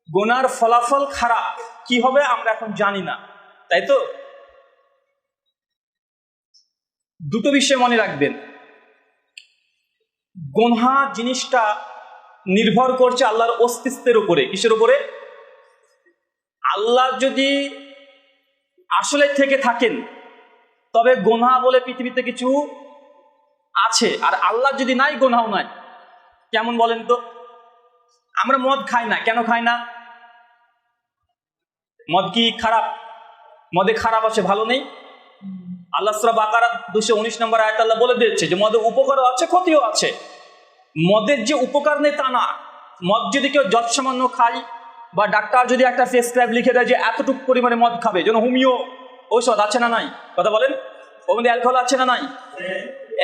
গোনার ফলাফল খারাপ, কি হবে আমরা এখন জানি না, তাই তো? দুটো বিষয় মনে রাখবেন, গোনা জিনিসটা নির্ভর করছে আল্লাহর অস্তিত্বের উপরে। কিসের উপরে? আল্লাহ যদি আসলে থেকে থাকেন তবে গোনা বলে পৃথিবীতে কিছু আছে, আর আল্লাহ যদি নাই, গোনাও নাই। কেমন বলেন তো? আমরা মদ খাই না, কেন খাই না? মদ কি খারাপ? মদে খারাপ আছে, ভালো নেই? আল্লাহ সূরা বাকারা 219 নম্বর আয়াতে আল্লাহ বলে দিয়েছে যে মদের উপকারও আছে, ক্ষতিও আছে। মদের যে উপকার নেই তা না। মদ যদি কেউ যৎসামান্য খায়, বা ডাক্তার যদি একটা প্রেসক্রাইব লিখে দেয় যে এতটুকু পরিমাণে মদ খাবে, যেন হোমিও ঔষধ আছে না নাই? কথা বলেন, ওর মধ্যে অ্যালকোহল আছে না নাই?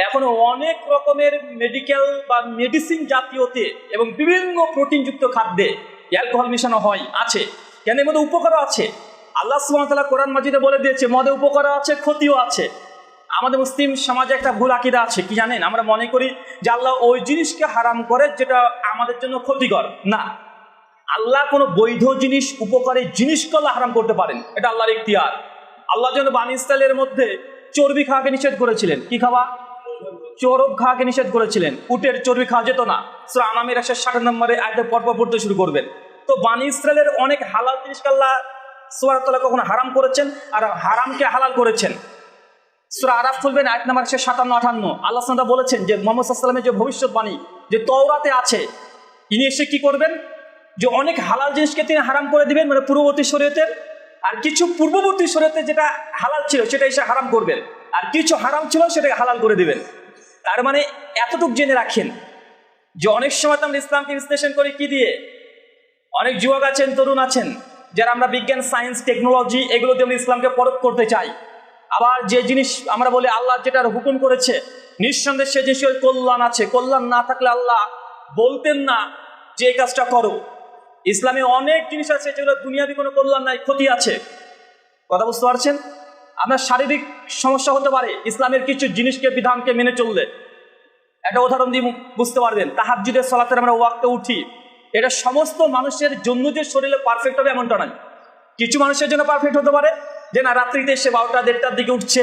এখন অনেক রকমের মেডিকেল বা মেডিসিন জাতীয়তে এবং বিভিন্ন প্রোটিনযুক্ত খাদ্যে অ্যালকোহল মেশানো হয়, আছে। কেন? এর মধ্যে উপকারও আছে। আল্লাহ সুবহানাহু ওয়া তাআলা কোরআন মাজিদে বলে দিয়েছে মদে উপকারও আছে, ক্ষতিও আছে। আমাদের মুসলিম সমাজে একটা ভুল আকীদা আছে, কি জানেন? আমরা মনে করি যে আল্লাহ ওই জিনিসকে হারাম করে যেটা আমাদের জন্য ক্ষতিকর। না, আল্লাহ কোনো বৈধ জিনিস, উপকারী জিনিসকে আল্লাহ হারাম করতে পারেন, এটা আল্লাহর ইখতিয়ার। আল্লাহ যেন বনী ইসরাইলের মধ্যে চর্বি খাওয়াকে নিষেধ করেছিলেন। কি খাওয়া? চর্বি খাওয়াকে নিষেধ করেছিলেন। উটের চর্বি খাওয়া যেত না। সূরা আনামের 160 নম্বরে আয়াতের পরপর পড়তে শুরু করবেন। তো বনী ইসরাইলের অনেক হালাল জিনিসকে আল্লাহ সুবহানাহু ওয়া তাআলা কখনো হারাম করেছেন, আর হারামকে হালাল করেছেন। সূরা আরাফ খুলবেন, আয়াত নাম্বার 57-58। আল্লাহ সুবহানাহু ওয়া তাআলা বলেছেন যে মুহাম্মদ সাল্লাল্লাহু আলাইহি ওয়াসাল্লামের যে ভবিষ্যৎবাণী, যে তওরাতে আছে, ইনি এসে কি করবেন? যে অনেক হালাল জিনিসকে তিনি হারাম করে দিবেন, মানে পূর্ববর্তী শরীয়তের, আর কিছু পূর্ববর্তী শরীয়তে যেটা হালাল ছিল সেটা এসে হারাম করবেন, আর কিছু হারাম ছিল সেটাকে হালাল করে দিবেন। তার মানে এতটুকু জেনে রাখেন যে অনেক সময় তো আমরা ইসলামকে বিশ্লেষণ করি কি দিয়ে? অনেক যুবক আছেন, তরুণ আছেন, যারা আমরা বিজ্ঞান, সায়েন্স, টেকনোলজি এগুলো দিয়ে আমরা ইসলামকে পরখ করতে চাই। আবার যে জিনিস আমরা বলি আল্লাহ যেটার হুকুম করেছে, নিঃসন্দেহে সে জিনিসের কল্যাণ আছে। কল্যাণ না থাকলে আল্লাহ বলতেন না যে এই কাজটা করো। ইসলামে অনেক জিনিস আছে যেগুলো দুনিয়াবি কোনো কল্যাণ নাই, ক্ষতি আছে। কথা বুঝতে পারছেন? আপনার শারীরিক সমস্যা হতে পারে ইসলামের কিছু জিনিসকে, বিধানকে মেনে চললে। একটা উদাহরণ দিয়ে বুঝতে পারবেন, তাহাজ্জুদের সালাতে আমরা ওয়াক্তে উঠি, এটা সমস্ত মানুষের জন্য যে শরীরে পারফেক্ট হবে এমনটা নয়। কিছু মানুষের জন্য পারফেক্ট হতে পারে, যে না রাত্রিতে এসে 12টা-1:30টার দিকে উঠছে,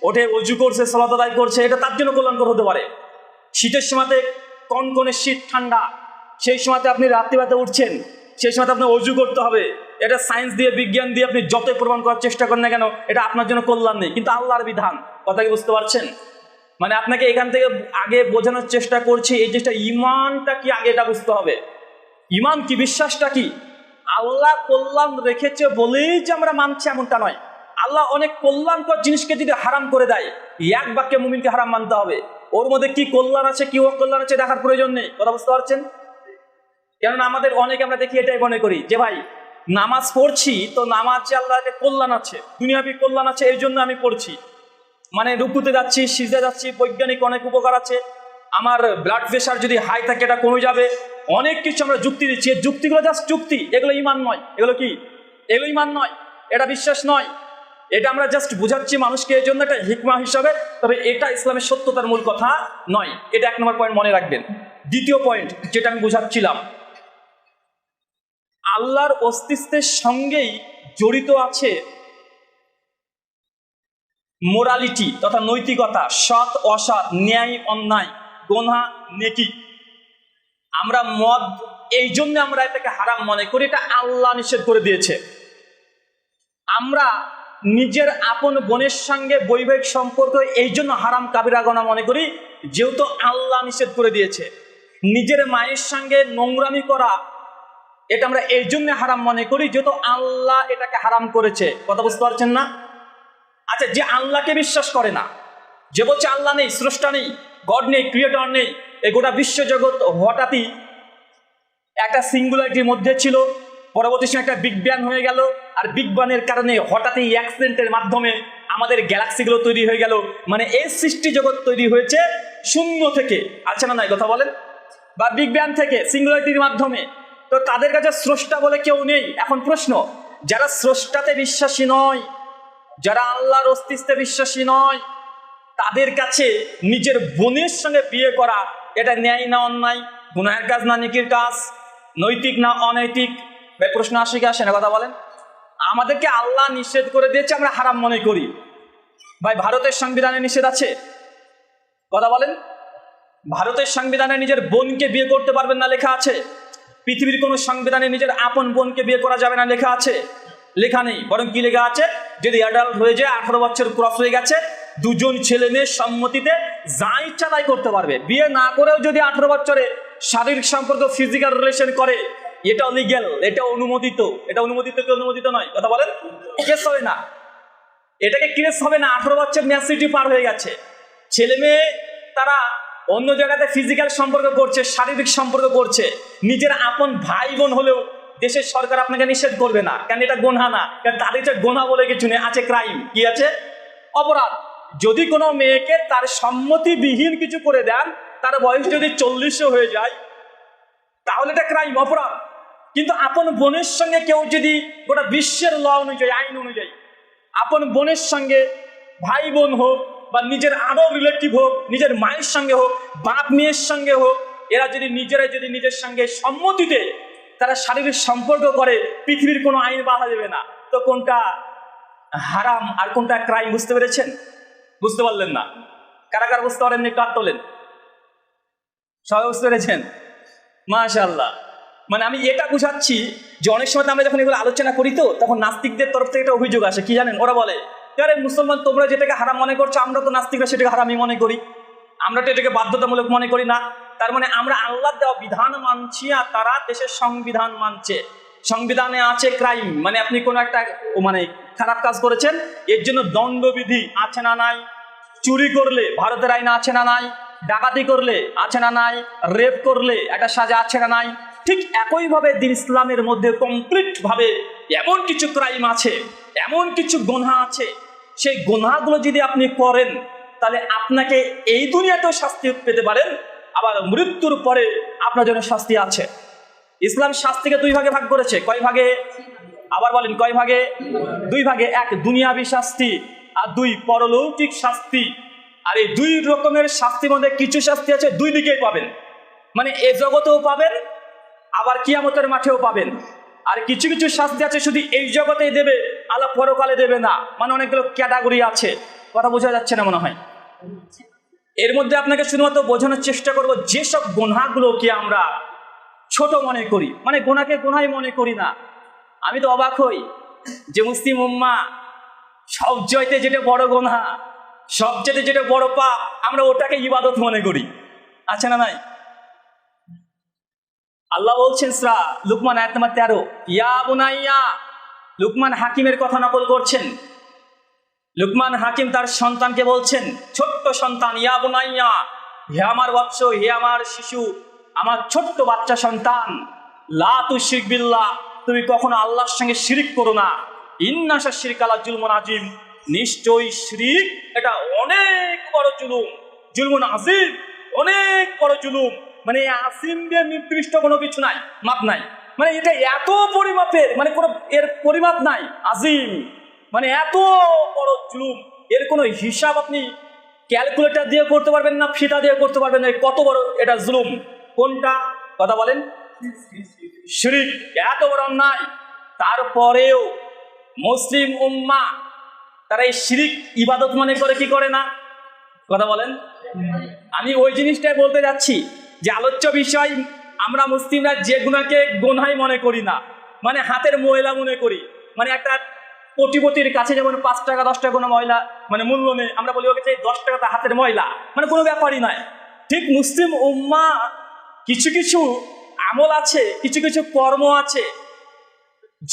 ওঠে অজু করছে, সালাত আদায় করছে, এটা তার জন্য কল্যাণকর হতে পারে। শীতের সময়তে কনকনে শীত, ঠান্ডা, সেই সময়তে আপনি রাত্রিবেলাতে উঠছেন, সেই সময়তে আপনার অজু করতে হবে। এটা সায়েন্স দিয়ে, বিজ্ঞান দিয়ে আপনি যতই প্রমাণ করার চেষ্টা করেন না কেন, এটা আপনার জন্য কল্যাণ নেই, কিন্তু আল্লাহর বিধান। কথা কি বুঝতে পারছেন? মানে আপনাকে এখান থেকে আগে বোঝানোর চেষ্টা করছি এই জিনিসটা, ইমানটা কি আগে এটা বুঝতে হবে। ইমান কি, বিশ্বাসটা কি? আল্লাহ কল্যাণ রেখেছে বলেই যে আমরা মানছি এমনটা নয়। আল্লাহ অনেক কল্যাণকর জিনিসকে যদি হারাম করে দেয়, এক বাক্যে মুমিনকে হারাম মানতে হবে। ওর মধ্যে কি কল্যাণ আছে, কি অকল্যাণ আছে দেখার প্রয়োজন নেই। কথা বুঝতে পারছেন? কেননা আমাদের অনেকে আমরা দেখি এটাই মনে করি যে ভাই নামাজ পড়ছি তো নামাজে আল্লাহকে কল্যাণ আছে, দুনিয়াবি কল্যাণ আছে, এই জন্য আমি পড়ছি। মানে রুকুতে যাচ্ছি, সিজদা যাচ্ছি, বৈজ্ঞানিক অনেক উপকার আছে। আমার ব্লাড প্রেশার যদি হাই থাকে এটা কমে যাবে। অনেক কিছু আমরা যুক্তি দিচ্ছি, এই যুক্তিগুলো জাস্ট যুক্তি, এগুলো ইমান নয়। এগুলো কি? এগুলো ইমান নয়, এটা বিশ্বাস নয়। এটা আমরা জাস্ট বুঝাচ্ছি মানুষকে, এই জন্য একটা হিকমা হিসাবে, তবে এটা ইসলামের সত্যতার মূল কথা নয়। এটা 1 নম্বর পয়েন্ট মনে রাখবেন। দ্বিতীয় পয়েন্ট যেটা আমি বুঝাচ্ছিলাম, আল্লাহর অস্তিত্বের সঙ্গেই জড়িত আছে মোরালিটি তথা নৈতিকতা, সৎ অসৎ, ন্যায় অন্যায়, গোনা নেকি। আমরা মদ এই জন্য আমরা এটাকে হারাম মনে করি, এটা আল্লাহ নিষেধ করে দিয়েছে। আমরা নিজের আপন বোনের সঙ্গে বৈবাহিক সম্পর্ক এই জন্য হারাম কাবিরা গুনাহ মনে করি, যেহেতু আল্লাহ নিষেধ করে দিয়েছে। নিজের মায়ের সঙ্গে নোংরামি করা, এটা আমরা এই জন্য হারাম মনে করি যেহেতু আল্লাহ এটাকে হারাম করেছে। কথা বুঝতে পারছেন না? আচ্ছা, যে আল্লাহকে বিশ্বাস করে না, যে বলছে আল্লাহ নেই, স্রষ্টা নেই, গড নেই, ক্রিয়েটর নেই, এই গোটা বিশ্বজগৎ হঠাৎই একটা সিঙ্গুলারিটির মধ্যে ছিল, পরবর্তী সময় একটা বিগ ব্যাং হয়ে গেল, আর বিগ ব্যাংয়ের কারণে হঠাৎই অ্যাক্সিডেন্টের মাধ্যমে আমাদের গ্যালাক্সিগুলো তৈরি হয়ে গেল। মানে এই সৃষ্টি জগৎ তৈরি হয়েছে শূন্য থেকে, আচ্ছা না নাই কথা বলেন, বা বিগ ব্যাং থেকে, সিঙ্গুলারিটির মাধ্যমে। তো তাদের কাছে স্রষ্টা বলে কেউ নেই। এখন প্রশ্ন, যারা স্রষ্টাতে বিশ্বাসী নয়, যারা আল্লাহর অস্তিত্বে বিশ্বাসী নয়, তাদের কাছে নিজের বোনের সঙ্গে বিয়ে করা এটা ন্যায় না অন্যায়, গুনাহের কাজ না নেকির কাজ, নৈতিক না অনৈতিক, ভাই প্রশ্ন আসে কি আসে না কথা বলেন? আমাদেরকে আল্লাহ নিষেধ করে দিয়েছে, আমরা হারাম মনে করি। ভাই ভারতের সংবিধানে নিষেধ আছে? কথা বলেন। ভারতের সংবিধানে নিজের বোনকে বিয়ে করতে পারবেন না লেখা আছে? পৃথিবীর কোনো সংবিধানে নিজের আপন বোনকে বিয়ে করা যাবে না লেখা আছে? লেখা নেই। বরং কি লেখা আছে? যদি অ্যাডাল্ট হয়ে যায়, 18 বছর ক্রস হয়ে গেছে, দুজন ছেলে মেয়ের সম্মতিতে যা ইচ্ছা তাই করতে পারবে। বিয়ে না করেও যদি 18 বছরে শারীরিক সম্পর্ক, ফিজিক্যাল রিলেশন করে, এটা লিগ্যাল, এটা অনুমোদিত। এটা অনুমোদিত কি অনুমোদিত নয়? কথা বলেন। কেস হবে না, এটাকে কেস হবে না। 18 বছর ম্যাচুরিটি পার হয়ে গেছে, ছেলে মেয়ে তারা অন্য জায়গাতে ফিজিক্যাল সম্পর্ক করছে, শারীরিক সম্পর্ক করছে, নিজের আপন ভাই বোন হলেও দেশের সরকার আপনাকে নিষেধ করবে না। কেন? এটা গোনা না। কারণ তাদের যে গোনা বলে কিছু নেই, আছে ক্রাইম। কি আছে? অপরাধ। যদি কোনো মেয়েকে তার সম্মতিবিহীন কিছু করে দেন, তার বয়স যদি 40 হয়ে যায়, তাহলে এটা ক্রাইম, অপরাধ। কিন্তু আপন বোনের সঙ্গে কেউ যদি গোটা বিশ্বের ল অনুযায়ী, আইন অনুযায়ী আপন বোনের সঙ্গে, ভাই বোন হোক বা নিজের আরো রিলেটিভ হোক, নিজের মায়ের সঙ্গে হোক, বাপ মেয়ের সঙ্গে হোক, এরা যদি নিজেরাই যদি নিজের সঙ্গে সম্মতিতে তারা শারীরিক সম্পর্ক করে, পৃথিবীর কোনো আইন বাধা দেবে না। তো কোনটা হারাম আর কোনটা ক্রাইম বুঝতে পেরেছেন? বুঝতে পারলেন না? কারা কারা বুঝতে পারেননি একটু হাত তোলেন। সবাই বুঝতে পেরেছেন? মাশাআল্লাহ। মানে আমি এটা বুঝাচ্ছি যে অনেক সময় আমরা যখন এগুলো আলোচনা করি, তো তখন নাস্তিকদের তরফ থেকে একটা অভিযোগ আসে। কি জানেন? ওরা বলে, আরে মুসলমান তোমরা যেটাকে হারাম মনে করছো, আমরা তো নাস্তিকরা সেটাকে হারামই মনে করি, আমরা তো এটাকে বাধ্যতামূলক মনে করি না। তার মানে আমরা আল্লাহর দেওয়া বিধান মানছি আর তারা দেশের সংবিধান মানছে। সংবিধানে আছে ক্রাইম, মানে আপনি কোনো একটা মানে খারাপ কাজ করেছেন, এর জন্য দণ্ডবিধি আছে না নাই? চুরি করলে ভারতের আইন আছে না নাই? ডাকাতি করলে আছে না নাই? রেপ করলে একটা সাজা আছে না নাই? ঠিক একইভাবে দিন ইসলামের মধ্যে কমপ্লিট ভাবে এমন কিছু ক্রাইম আছে, এমন কিছু গুনাহ আছে, সেই গুনাহগুলো যদি আপনি করেন, তাহলে আপনাকে এই দুনিয়াতেও শাস্তি পেতে পারেন, আবার মৃত্যুর পরে আপনার জন্য শাস্তি আছে। ইসলাম শাস্তিকে 2 ভাগে ভাগ করেছে। কয় ভাগে? আবার বলেন, কয় ভাগে? 2 ভাগে। 1 দুনিয়াবী শাস্তি, আর 2 পরলৌকিক শাস্তি। আর এই 2 রকমের শাস্তির মধ্যে কিছু শাস্তি আছে 2 দিকেই পাবেন, মানে এ জগতেও পাবেন, আবার কিয়ামতের মাঠেও পাবেন। আর কিছু কিছু শাস্তি আছে শুধু এই জগতেই দেবে, আল্লাহ পরকালে দেবে না। মানে অনেকগুলো ক্যাটাগরি আছে। কথা বোঝা যাচ্ছে না মনে হয়? এর মধ্যে আপনাকে শুধুমাত্র বোঝানোর চেষ্টা করব, যেসব গুনাহগুলোকে আমরা ছোট মনে করি, মানে গুনাহকে গুনাহই মনে করি না। আমি তো অবাক হই যে মুসলিম উম্মাহ সবচাইতে যেটা বড় গুনাহ, সবচাইতে যেটা বড় পাপ, আমরা ওটাকে ইবাদত মনে করি। আছে না নাই? আল্লাহ বলছেন সূরা লুকমান আয়াত নম্বর 13, ইয়া বুনাইয়া। লুকমান হাকিমের কথা নকল করছেন। লুকমান হাকিম তার সন্তানকে বলছেন, ছোট্ট সন্তান, ইয়া বুনাইয়া, হে আমার বৎস, হে আমার শিশু, আমার ছোট্ট বাচ্চা সন্তান, লা তুশরিক বিল্লাহ, তুমি কখনো আল্লাহর সঙ্গে শিরিক করো না। ইন্নাশা শিরকা লা জুলমুন আযীম, নিশ্চয়ই শিরিক এটা অনেক বড় জুলুম। জুলমুন আযীম, অনেক বড় জুলুম। মানে আসিম দিয়ে নির্দিষ্ট কোনো কিছু নাই, মাপ নাই। মানে এটা এত পরিমাপের, মানে কোনো এর পরিমাপ নাই। আজিম মানে এত বড় জুলুম, এর কোনো হিসাব আপনি ক্যালকুলেটর দিয়ে করতে পারবেন না, ফিতা দিয়ে করতে পারবেন না। কত বড় এটা জুলুম। কোনটা? কথা বলেন। শিরক এত বড় অন্যায়। তারপরেও মুসলিম উম্মাহ তারা এই শিরক ইবাদত মনে করে কি করে না? কথা বলেন। আমি ওই জিনিসটাই বলতে যাচ্ছি যে আলোচ্য বিষয়, আমরা মুসলিমরা যে গুনাহকে গুনাহই মনে করি না, মানে হাতের ময়লা মনে করি। মানে একটা কোটিপতির কাছে যেমন 5 টাকা 10 টাকা কোনো ময়লা মানে মূল্য নেই, আমরা বলি ওকে চাই 10 টাকা হাতের ময়লা, মানে কোনো ব্যাপারই নয়। ঠিক মুসলিম উম্মাহ কিছু কিছু আমল আছে, কিছু কিছু কর্ম আছে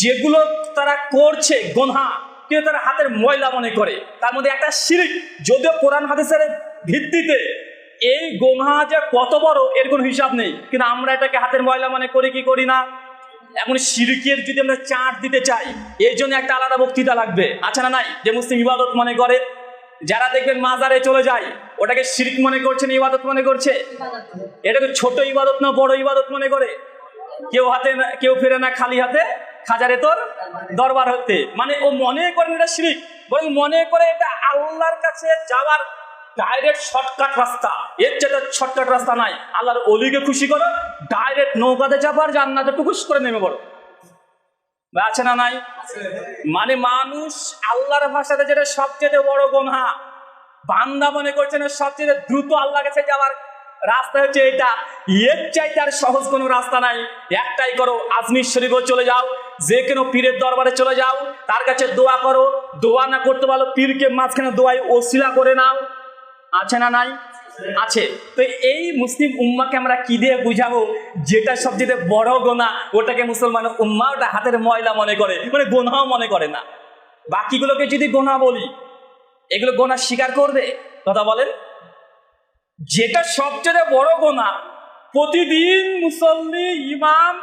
যেগুলো তারা করছে গুনাহ, কিন্তু তারা হাতের ময়লা মনে করে। তার মধ্যে একটা শিরক, যদিও কোরআন হাদিসের ভিত্তিতে এই গুনাহ যে কত বড় এর কোনো হিসাব নেই, কিন্তু আমরা এটাকে হাতের ময়লা মনে করি কি করি না? এখন শিরকের যদি আমরা চার্ট দিতে চাই, এর জন্য একটা আলাদা বক্তৃতা লাগবে। আছে না নাই? যে মুসলিম ইবাদত মনে করে, যারা দেখবেন মাজারে চলে যায়, ওটাকে শিরক মনে করছে না ইবাদত মনে করছে? এটাকে ছোট ইবাদত না বড় ইবাদত মনে করে? কেউ হাতে কেউ ফেরে না খালি হাতে খাজারে তোর দরবার হতে, মানে ও মনে করেন এটা শিরক, বরং মনে করে এটা আল্লাহর কাছে যাওয়ার ডাইরেক্ট শর্টকাট রাস্তা। এর যেটা শর্টকাট রাস্তা নাই। আল্লাহর ওলিকে খুশি করো, ডাইরেক্ট নৌকাতে যাবার, জান্নাতে টুকুস করে নেমে পড়ো। বা আছে না নাই? মানে মানুষ আল্লাহর ভাষাতে যেটা সবচেয়ে বড় গুনাহ, বান্দা মনে করছেন সবচেয়ে দ্রুত আল্লাহর কাছে যাওয়ার রাস্তা হচ্ছে এটা। এর চাইতে আর সহজ কোনো রাস্তা নাই। একটাই করো, আজমির শরীফে চলে যাও, যে কোনো পীরের দরবারে চলে যাও, তার কাছে দোয়া করো। দোয়া না করতে পারো, পীরকে মাঝখানে দোয়ায় ওসিলা করে নাও। আছে না নাই? আছে। তো এই মুসলিম উম্মাকে আমরা কি দিয়ে বুঝাবো যেটা সবচেয়ে বড় গুনাহ, ওটাকে মুসলমান উম্মা ওটা হাতের ময়লা মনে করে, মানে গুনাহ মনে করে না। বাকিগুলোকে যদি গুনাহ বলি, এগুলো গুনাহ স্বীকার করবে? কথা বলেন। যেটা সবচেয়ে বড় গুনাহ, প্রতিদিন মুসল্লি ইমাম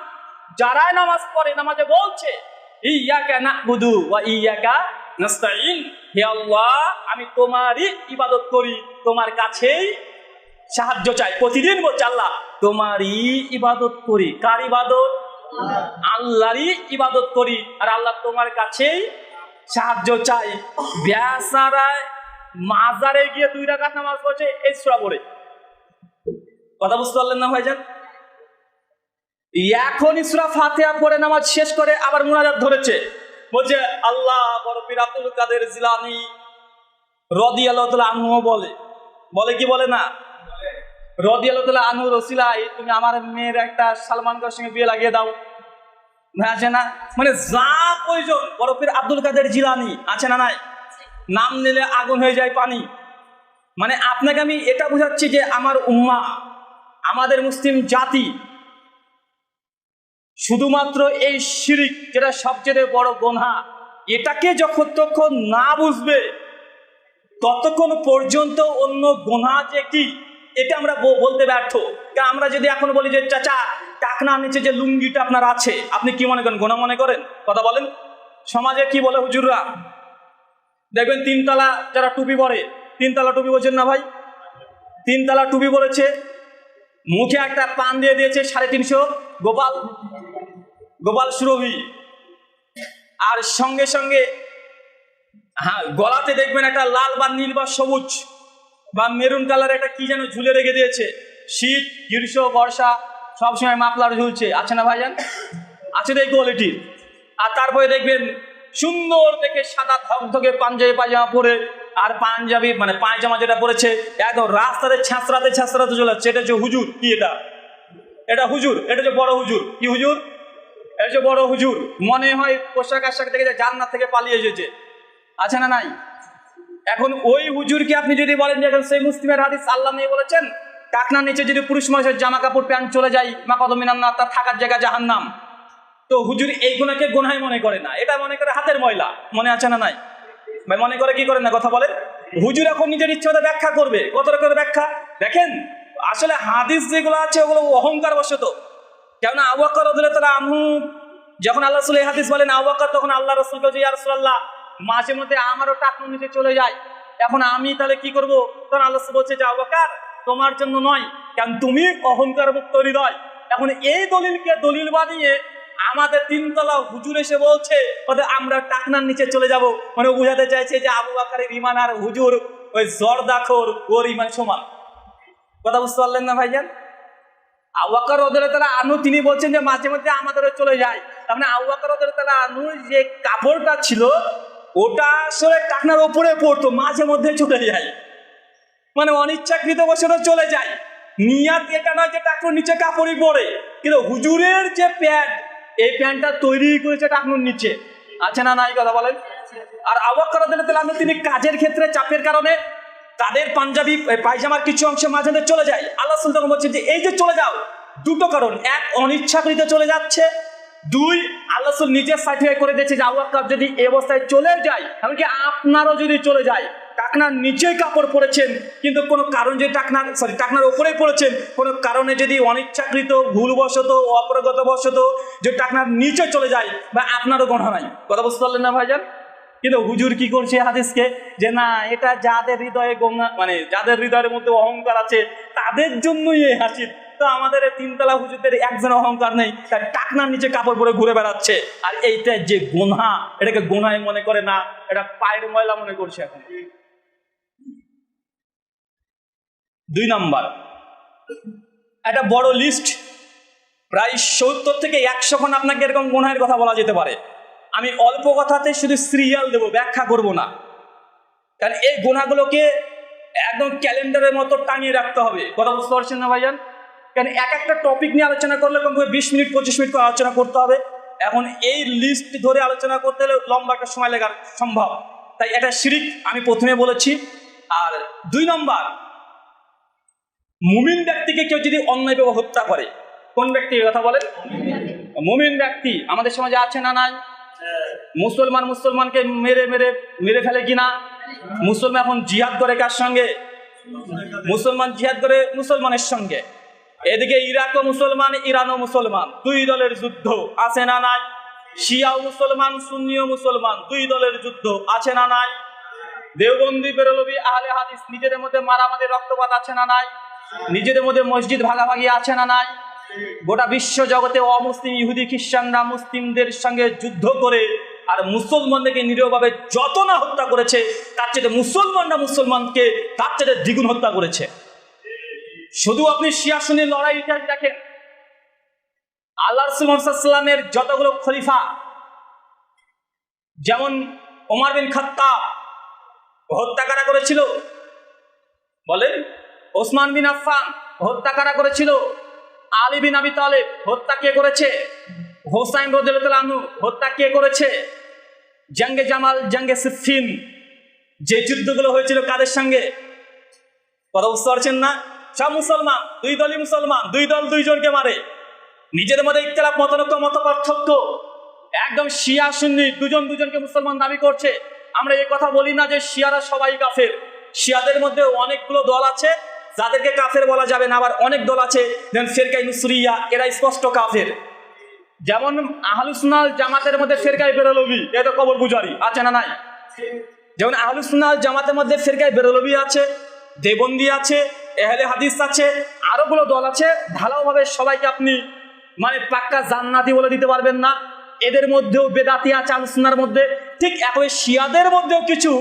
যারাই নামাজ পড়ে নামাজে বলছে ইয়াকা না'বুদু ওয়া ইয়াকা নাস্তাইন, হে আল্লাহ আমি তোমারই ইবাদত করি, তোমার কাছেই সাহায্য চাই। প্রতিদিন বলছে আল্লাহ তোমারই ইবাদত করি। কার ইবাদত? আল্লাহরই ইবাদত করি, আর আল্লাহ তোমার কাছেই সাহায্য চাই। বেচারায় মাজারে গিয়ে 2 রাকাত নামাজ পড়ছে এই সূরা পড়ে। কথা বুঝতে পারলেন না ভাইজান? এখন সূরা ফাতিহা পড়ে নামাজ শেষ করে আবার মুনাজাত ধরেছে, বলছে আল্লাহ বড় পীর আব্দুল কাদের জিলানী রাদিয়াল্লাহু তাআলা আনহু বলে কি বলে না? রাদিয়াল্লাহু তাআলা আনহু রসিলায় তুমি আমার মেয়ের একটা সালমান খানের সঙ্গে বিয়ে লাগিয়ে দাও। আছে না? মানে যা প্রয়োজন বড় পীর আব্দুল কাদের জিলানী। আছে না নাই? নাম নিলে আগুন হয়ে যায় পানি। মানে আপনাকে আমি এটা বুঝাচ্ছি যে আমার উম্মাহ, আমাদের মুসলিম জাতি শুধুমাত্র এই শিরক যেটা সবচেয়ে বড় গুনাহ, এটাকে যতক্ষণ না বুঝবে ততক্ষণ পর্যন্ত অন্য গুনাহ যে কি এটা আমরা বলতে ব্যর্থ। কারণ আমরা যদি এখন বলি যে চাচা টাকনার নিচে যে লুঙ্গিটা আপনার আছে, আপনি কি মনে করেন? গুনাহ মনে করেন? কথা বলেন। সমাজে কি বলে হুজুররা? দেখবেন 3 তলা যারা টুপি পরে, 3 তলা টুপি বলছেন না ভাই? 3 তলা টুপি বলেছে, মুখে একটা পান দিয়ে দিয়েছে 350 গোপাল সুরভি, আর সঙ্গে সঙ্গে গলাতে দেখবেন একটা লাল বা নীল বা সবুজ বা মেরুন কালার একটা কি যেন ঝুলে রেখে দিয়েছে। শীত গ্রীষ্ম বর্ষা সবসময় মাফলার ঝুলছে। আছে না ভাইজান? আছে তো এই কোয়ালিটির। আর তারপরে দেখবেন সুন্দর দেখে সাদা ধকধকে পাঞ্জাবি পায়জামা পরে, আর পাঞ্জাবি মানে পায়জামা যেটা পরেছে একদম রাস্তাতে ছাঁচড়াতে চলে যাচ্ছে। এটা যে হুজুর। কি এটা হুজুর। এটা যে বড় হুজুর। কি হুজুর? এটা যে বড় হুজুর। মনে হয় পোশাক আশাক থেকে জান্নাত থেকে পালিয়ে এসেছে। আছে না নাই? এখন ওই হুজুরকে আপনি যদি বলেন যে সেই মুসলিমের হাদিস আল্লাহ নিয়ে বলেছেন টাকনার নিচে যদি পুরুষ মানুষের জামা কাপড় প্যান্ট চলে যায় মাকাদমিনান নার, তার থাকার জায়গা জাহান্নাম, তো হুজুর এই গুনাহকে গুনাহই মনে করে না, এটা মনে করে হাতের ময়লা। মনে আছে না নাই ভাই? মনে করে কি করে না? কথা বলেন। হুজুর এখন নিজের ইচ্ছে মতো ব্যাখ্যা করবে। কত রকমের ব্যাখ্যা দেখেন। আসলে হাদিস যেগুলো আছে ওগুলো অহংকার বশত। কেননা আবু বকর রাদিয়াল্লাহু তাআলা আনহু যখন আল্লাহ রাসূল এই হাদিস বলেন আবু বকর, তখন আল্লাহ রাসূল বলে ইয়া রাসূলুল্লাহ মাঝে মধ্যে আমারও টাকনুর নিচে চলে যায়, এখন আমি তাহলে কি করব? তখন আল্লাহ রাসূল বলছে যে আবু বকর তোমার জন্য নয়, কারণ তুমি অহংকার মুক্ত হৃদয়। এখন এই দলিলকে দলিল বানিয়ে আমাদের 3 তলা হুজুর এসে বলছে আমরা টাকনার নিচে চলে যাব, মানে বুঝাতে চাইছে যে আবু বকরের ঈমান আর হুজুর ওই জর্দাখোর ওর ঈমান সমান। কথা বুঝতে পারলেন না ভাইজান? আবু বকর রাদিয়াল্লাহু তাআলা আনহু তিনি বলছেন যে মাঝে মধ্যে আমাদেরও চলে যায়। তার মানে আবু বকর রাদিয়াল্লাহু তাআলা আনহুর যে কাপড়টা ছিল ওটা আসলে টাকনার উপরে পড়তো, মাঝে মধ্যে চলে যায়, মানে অনিচ্ছাকৃত বশত চলে যায়। নিয়াত এটা নয় যে টাকনুর নিচে কাপড়ই পরে, কিন্তু হুজুরের যে প্যান্ট, এই প্যান্টটা তৈরি করেছে টাকনুর নিচে। আছে না নাই? কথা বলেন। আর আবু বকর রাদিয়াল্লাহু তাআলা তিনি কাজের ক্ষেত্রে চাপের কারণে তাদের পাঞ্জাবি পায়জামার কিছু অংশ মাঝে চলে যায়। আল্লাহ রাসূল তখন বলছেন যে এই যে চলে যাও, 2টো কারণ, 1 অনিচ্ছাকৃত চলে যাচ্ছে, 2 আল্লাহ রাসূল নিজে সার্টিফাই করে দিয়েছে যে আবু বকর যদি এই অবস্থায় চলে যায়, এমনকি আপনারও যদি চলে যায়, টাকনার নিচেই কাপড় পরেছেন কিন্তু কোনো কারণ যে টাকনার উপরেই পড়েছেন, কোনো কারণে যদি অনিচ্ছাকৃত ভুলবশত অপ্রগতবশত যে টাকনার নিচে চলে যায় বা আপনারও গুনাহ নাই। কথা বুঝতে পারলেন না ভাইজান? কিন্তু হুজুর কি করছে হাদিসকে যে না এটা যাদের হৃদয়ে মানে যাদের হৃদয়ের মধ্যে অহংকার আছে তাদের জন্যই এই হাসির। তো আমাদের 3 তলা হুজুরদের একজন অহংকার নেই, তার টাকনার নিচে কাপড় পরে ঘুরে বেড়াচ্ছে, আর এইটা যে গুনাহ এটাকে গুনাহই মনে করে না, এটা পায়ের ময়লা মনে করছে। এখন 2 নাম্বার, একটা বড় লিস্ট, প্রায় 70 থেকে 100 খন আপনাকে এরকম গুনাহের কথা বলা যেতে পারে। আমি অল্প কথাতে শুধু সিরিয়াল দেবো, ব্যাখ্যা করব না, কারণ এই গুনাহগুলোকে একদম ক্যালেন্ডারের মতো টাঙিয়ে রাখতে হবে। কথা বুঝতে পারছেন না ভাইজান? কারণ এক একটা টপিক নিয়ে আলোচনা করলে কমপক্ষে 20 মিনিট 25 মিনিট করে আলোচনা করতে হবে। এখন এই লিস্ট ধরে আলোচনা করতে হলে লম্বা একটা সময় লাগা সম্ভব, তাই এটা শিরক আমি প্রথমে বলেছি। আর 2 নম্বর, মুমিন ব্যক্তিকে কেউ যদি অন্যায়ভাবে হত্যা করে, কোন ব্যক্তির কথা বলেন? মুমিন ব্যক্তি আমাদের সমাজে আছে না নাই? মুসলমানকে মেরে মেরে মেরে ফেলে কিনা? মুসলমান এখন জিহাদ করে কার সঙ্গে? মুসলমান জিহাদ করে মুসলমানের সঙ্গে। এদিকে ইরাকও মুসলমান, ইরানও মুসলমান, 2 দলের যুদ্ধ আছে না নাই? শিয়াও মুসলমান, সুন্নিও মুসলমান, 2 দলের যুদ্ধ আছে না নাই? দেওবন্দি বেরলভি আহলে হাদিস নিজেদের মধ্যে মারামারি রক্তপাত আছে না নাই? নিজেদের মধ্যে মসজিদ ভাগাভাগি আছে না নাই? গোটা বিশ্ব জগতে অমুসলিম ইহুদি খ্রিস্টানরা মুসলিমদের সঙ্গে যুদ্ধ করে আর মুসলমানদেরকে নিরীহভাবে যত না হত্যা করেছে, তার চেয়ে মুসলমানরা মুসলমানকে তার চেয়ে দ্বিগুণ হত্যা করেছে। শুধু আপনি শিয়া সুন্নির লড়াই ইতিহাস দেখেন, আল্লাহ রাসূল মুহাম্মদ সাল্লাল্লাহু আলাইহি ওয়াসাল্লামের যতগুলো খলিফা, যেমন ওমর বিন খাত্তাব হত্যা কারা করেছিল বলেন? ওসমান বিন আফফান হত্যা কারা করেছিল? আলী বিন আবি তালেব হত্যা কে করেছে? হোসাইন রাদিয়াল্লাহু আনহু হত্যা কে করেছে? জঙ্গে জামাল, জঙ্গে সিফফিন, যে যুদ্ধগুলো হয়েছিল কাদের সঙ্গে? কথা বুঝতে পারছেন না? সব মুসলমান, 2 দলই মুসলমান, 2 দল 2 জনকে মারে। নিজেদের মধ্যে ইখতিলাফ, মতানৈক্য, মত পার্থক্য, একদম শিয়া সুন্নি দুজনকে মুসলমান দাবি করছে। আমরা এই কথা বলি না যে শিয়ারা সবাই কাফের। শিয়াদের মধ্যে অনেকগুলো দল আছে যাদেরকে কাফের বলা যাবে না, আবার অনেক দল আছে যেমন ফিরকায়ে নুসরিয়া, এরা স্পষ্ট কাফের। যেমন আহলুস সুন্নাহ জামাতের মধ্যে ফিরকায়ে বেরলভী, এটা কবর পূজারি আছে না নাই? যেমন আহলুস সুন্নাহ জামাতের মধ্যে ফিরকায়ে বেরলভী আছে, দেবন্দি আছে, আহলে হাদিস আছে, আরোগুলো দল আছে। ঢালাওভাবে সবাইকে আপনি মানে পাক্কা জান্নাতি বলে দিতে পারবেন না। এদের মধ্যেও বেদাতি আছে আহলুস সুন্নাহর মধ্যে। ঠিক একই শিয়াদের মধ্যেও কিছু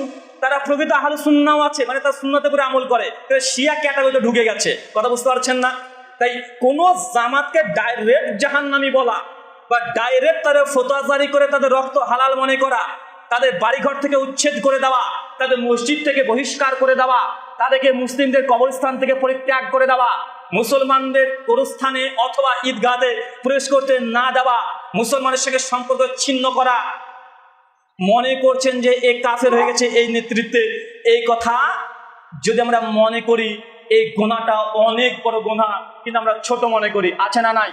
তারা প্রকৃত আহলুস সুন্নাহ আছে, মানে তার সুন্নাতের উপরে আমল করে, শিয়া ক্যাটাগরিতে ঢুকে গেছে। কথা বুঝতে পারছেন না? তাই কোন জামাতকে ডাইরেক্ট জাহান্নামী বলা বা ডাইরেক্ট তাদের ফতোয়া জারি করে তাদের রক্ত হালাল মনে করা, তাদের বাড়িঘর থেকে উচ্ছেদ করে দেওয়া, তাদের মসজিদ থেকে বহিষ্কার করে দেওয়া, তাদেরকে মুসলিমদের কবরস্থান থেকে পরিত্যাগ করে দেওয়া, মুসলমানদের গোরস্থানে অথবা ঈদগাহে প্রবেশ করতে না দেওয়া, মুসলমানের সঙ্গে সম্পর্ক ছিন্ন করা, মনে করছেন যে এ কাফের হয়ে গেছে এই নেতৃত্বে। এই কথা যদি আমরা মনে করি, এই গুনাহটা অনেক বড় গুনাহ, কিন্তু আমরা ছোট মনে করি। আছে না নাই?